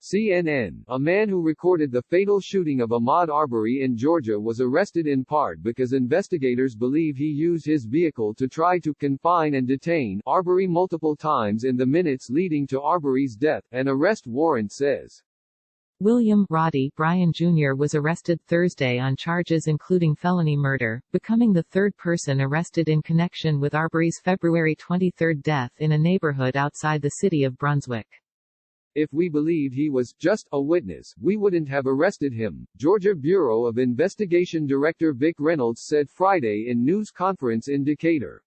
CNN. A man who recorded the fatal shooting of Ahmaud Arbery in Georgia was arrested in part because investigators believe he used his vehicle to try to confine and detain Arbery multiple times in the minutes leading to Arbery's death, an arrest warrant says. William Roddy Bryan Jr. was arrested Thursday on charges including felony murder, becoming the third person arrested in connection with Arbery's February 23 death in a neighborhood outside the city of Brunswick. If we believed he was just a witness, we wouldn't have arrested him, Georgia Bureau of Investigation Director Vic Reynolds said Friday in news conference in Decatur.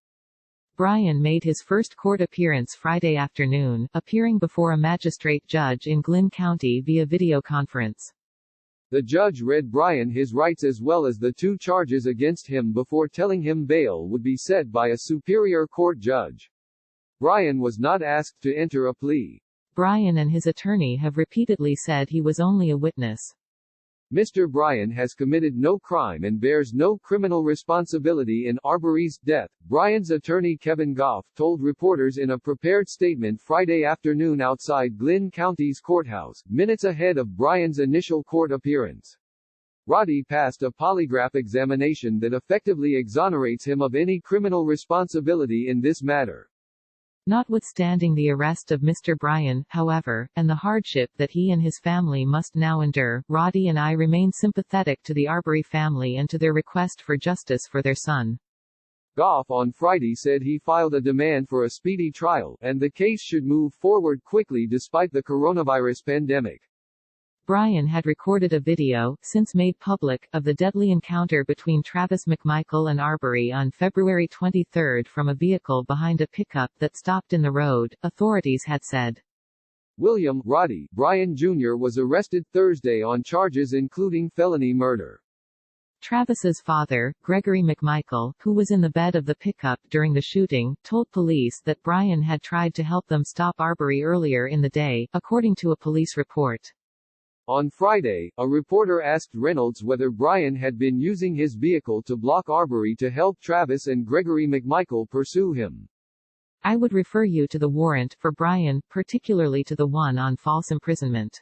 Bryan made his first court appearance Friday afternoon, appearing before a magistrate judge in Glynn County via video conference. The judge read Bryan his rights as well as the two charges against him before telling him bail would be set by a superior court judge. Bryan was not asked to enter a plea. Bryan and his attorney have repeatedly said he was only a witness. Mr. Bryan has committed no crime and bears no criminal responsibility in Arbery's death, Bryan's attorney Kevin Goff told reporters in a prepared statement Friday afternoon outside Glynn County's courthouse, minutes ahead of Bryan's initial court appearance. Roddy passed a polygraph examination that effectively exonerates him of any criminal responsibility in this matter. Notwithstanding the arrest of Mr. Bryan, however, and the hardship that he and his family must now endure, Roddy and I remain sympathetic to the Arbery family and to their request for justice for their son. Goff on Friday said he filed a demand for a speedy trial, and the case should move forward quickly despite the coronavirus pandemic. Bryan had recorded a video, since made public, of the deadly encounter between Travis McMichael and Arbery on February 23 from a vehicle behind a pickup that stopped in the road, authorities had said. William Roddy Bryan Jr. was arrested Thursday on charges including felony murder. Travis's father, Gregory McMichael, who was in the bed of the pickup during the shooting, told police that Bryan had tried to help them stop Arbery earlier in the day, according to a police report. On Friday, a reporter asked Reynolds whether Bryan had been using his vehicle to block Arbery to help Travis and Gregory McMichael pursue him. I would refer you to the warrant for Bryan, particularly to the one on false imprisonment.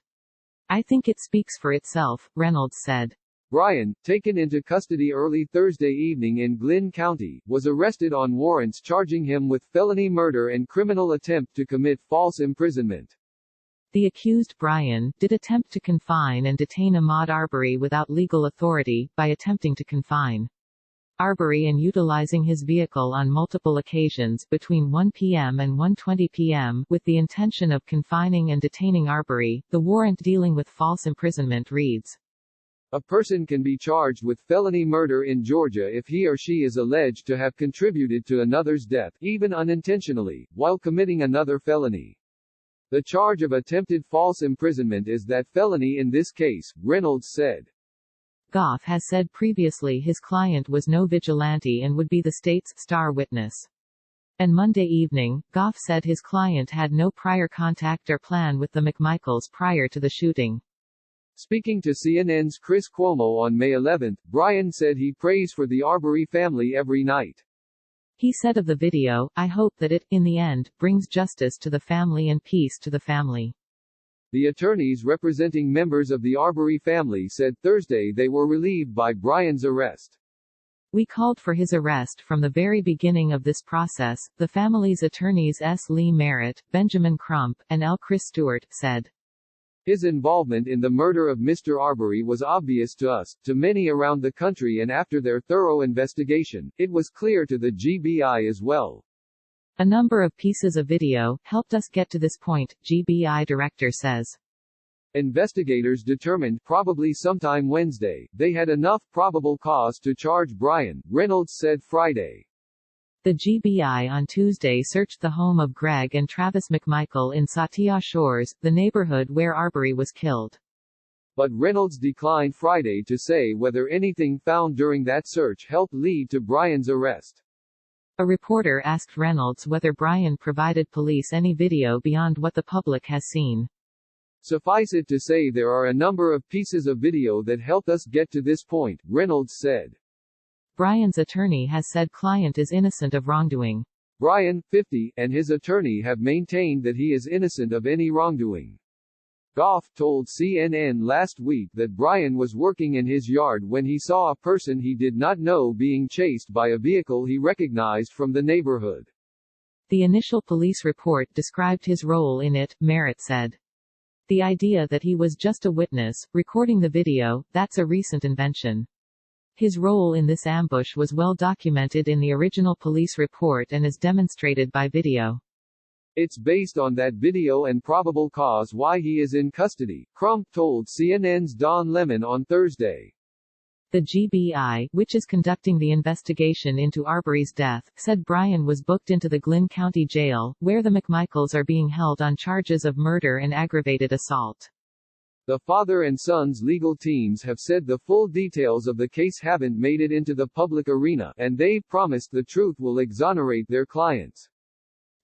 I think it speaks for itself, Reynolds said. Bryan, taken into custody early Thursday evening in Glynn County, was arrested on warrants charging him with felony murder and criminal attempt to commit false imprisonment. The accused Bryan did attempt to confine and detain Ahmaud Arbery without legal authority, by attempting to confine Arbery and utilizing his vehicle on multiple occasions between 1 p.m. and 1:20 p.m. with the intention of confining and detaining Arbery. The warrant dealing with false imprisonment reads: a person can be charged with felony murder in Georgia if he or she is alleged to have contributed to another's death, even unintentionally, while committing another felony. The charge of attempted false imprisonment is that felony in this case, Reynolds said. Goff has said previously his client was no vigilante and would be the state's star witness. And Monday evening, Goff said his client had no prior contact or plan with the McMichaels prior to the shooting. Speaking to CNN's Chris Cuomo on May 11, Bryan said he prays for the Arbery family every night. He said of the video, I hope that it, in the end, brings justice to the family and peace to the family. The attorneys representing members of the Arbery family said Thursday they were relieved by Bryan's arrest. We called for his arrest from the very beginning of this process, the family's attorneys S. Lee Merritt, Benjamin Crump, and L. Chris Stewart, said. His involvement in the murder of Mr. Arbery was obvious to us, to many around the country, and after their thorough investigation, it was clear to the GBI as well. A number of pieces of video helped us get to this point, GBI director says. Investigators determined, probably sometime Wednesday, they had enough probable cause to charge Bryan, Reynolds said Friday. The GBI on Tuesday searched the home of Greg and Travis McMichael in Satya Shores, the neighborhood where Arbery was killed. But Reynolds declined Friday to say whether anything found during that search helped lead to Bryan's arrest. A reporter asked Reynolds whether Bryan provided police any video beyond what the public has seen. Suffice it to say there are a number of pieces of video that helped us get to this point, Reynolds said. Bryan's attorney has said client is innocent of wrongdoing. Bryan, 50, and his attorney have maintained that he is innocent of any wrongdoing. Goff told CNN last week that Bryan was working in his yard when he saw a person he did not know being chased by a vehicle he recognized from the neighborhood. The initial police report described his role in it, Merritt said. The idea that he was just a witness, recording the video, that's a recent invention. His role in this ambush was well documented in the original police report and is demonstrated by video. It's based on that video and probable cause why he is in custody, Crump told CNN's Don Lemon on Thursday. The GBI, which is conducting the investigation into Arbery's death, said Bryan was booked into the Glynn County Jail, where the McMichaels are being held on charges of murder and aggravated assault. The father and son's legal teams have said the full details of the case haven't made it into the public arena, and they've promised the truth will exonerate their clients.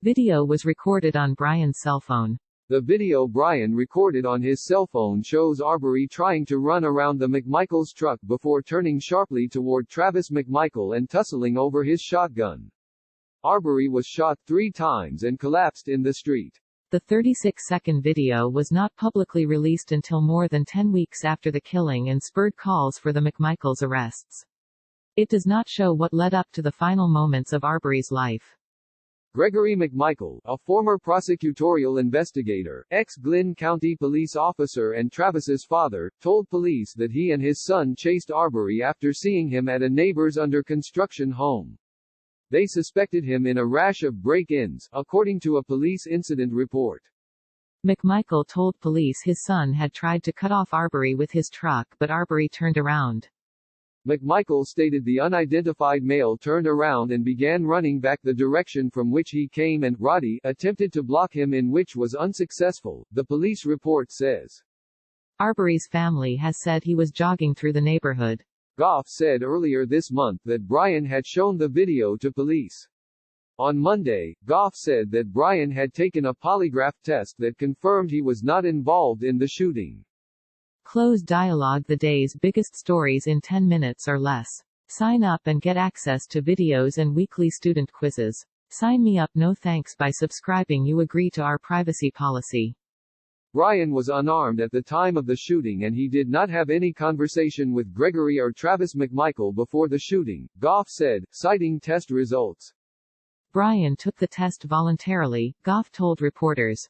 Video was recorded on Bryan's cell phone. The video Bryan recorded on his cell phone shows Arbery trying to run around the McMichaels' truck before turning sharply toward Travis McMichael and tussling over his shotgun. Arbery was shot 3 times and collapsed in the street. The 36-second video was not publicly released until more than 10 weeks after the killing and spurred calls for the McMichaels' arrests. It does not show what led up to the final moments of Arbery's life. Gregory McMichael, a former prosecutorial investigator, ex-Glynn County police officer and Travis's father, told police that he and his son chased Arbery after seeing him at a neighbor's under-construction home. They suspected him in a rash of break-ins, according to a police incident report. McMichael told police his son had tried to cut off Arbery with his truck but Arbery turned around. McMichael stated the unidentified male turned around and began running back the direction from which he came and Roddy attempted to block him in which was unsuccessful, the police report says. Arbery's family has said he was jogging through the neighborhood. Goff said earlier this month that Bryan had shown the video to police. On Monday, Goff said that Bryan had taken a polygraph test that confirmed he was not involved in the shooting. Close dialogue, the day's biggest stories in 10 minutes or less. Sign up and get access to videos and weekly student quizzes. Sign me up, no thanks. By subscribing you agree to our privacy policy. Bryan was unarmed at the time of the shooting and he did not have any conversation with Gregory or Travis McMichael before the shooting, Goff said, citing test results. Bryan took the test voluntarily, Goff told reporters.